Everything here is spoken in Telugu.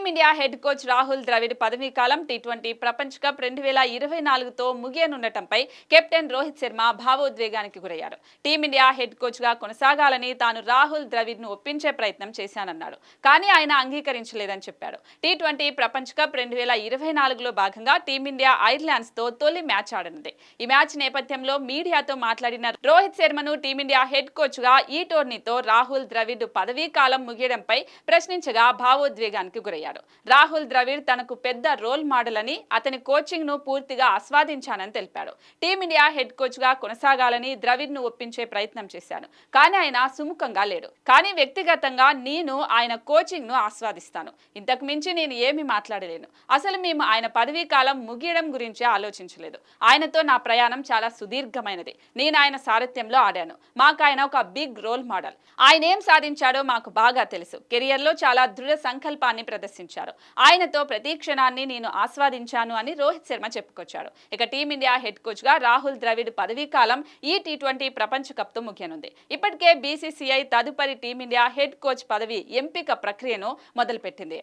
Team India head coach Rahul Dravid పదవీ కాలం టీ20 ప్రపంచ కప్ 2024తో ముగియనుండటంపై కెప్టెన్ రోహిత్ శర్మ భావోద్వేగానికి గురయ్యారు. టీమిండియా హెడ్ కోచ్ గా కొనసాగాలని తాను రాహుల్ ద్రవిడ్ ను ఒప్పించే ప్రయత్నం చేశానన్నాడు. కానీ ఆయన అంగీకరించలేదని చెప్పాడు. టీ20 ప్రపంచ కప్ 2024లో భాగంగా టీమిండియా ఐర్లాండ్స్ తో తొలి మ్యాచ్ ఆడనుంది. ఈ మ్యాచ్ నేపథ్యంలో మీడియాతో మాట్లాడిన రోహిత్ శర్మను టీమిండియా హెడ్ కోచ్ గా ఈ టోర్నీతో రాహుల్ ద్రవిడ్ పదవీ కాలం ముగియడంపై ప్రశ్నించగా భావోద్వేగానికి గురయ్యారు. రాహుల్ ద్రవిడ్ తనకు పెద్ద రోల్ మోడల్ అని, అతని కోచింగ్ ను పూర్తిగా ఆస్వాదించానని తెలిపాడు. టీమిండియా హెడ్ కోచ్ గా కొనసాగాలని ద్రవిడ్ ను ఒప్పించే ప్రయత్నం చేశాను. కానీ ఆయన సుముఖంగా లేడు. కానీ వ్యక్తిగతంగా నేను ఆయన కోచింగ్ ను ఆస్వాదిస్తాను. ఇంతకు మించి నేను ఏమి మాట్లాడలేను. అసలు మేము ఆయన పదవీ కాలం ముగియడం గురించి ఆలోచించలేదు. ఆయనతో నా ప్రయాణం చాలా సుదీర్ఘమైనది. నేను ఆయన సారథ్యంలో ఆడాను. మాకు ఆయన ఒక బిగ్ రోల్ మోడల్. ఆయన ఏం సాధించాడో మాకు బాగా తెలుసు. కెరియర్ లో చాలా దృఢ సంకల్పాన్ని ప్రదర్శించారు. ఆయనతో ప్రతి క్షణాన్ని నేను ఆస్వాదించాను అని రోహిత్ శర్మ చెప్పుకొచ్చాడు. ఇక టీమిండియా హెడ్ కోచ్ గా రాహుల్ ద్రవిడ్ పదవీ కాలం ఈ టీ20 ప్రపంచ కప్ తో ముగియనుంది. ఇప్పటికే బీసీసీఐ తదుపరి టీమిండియా హెడ్ కోచ్ పదవి ఎంపిక ప్రక్రియను మొదలుపెట్టింది.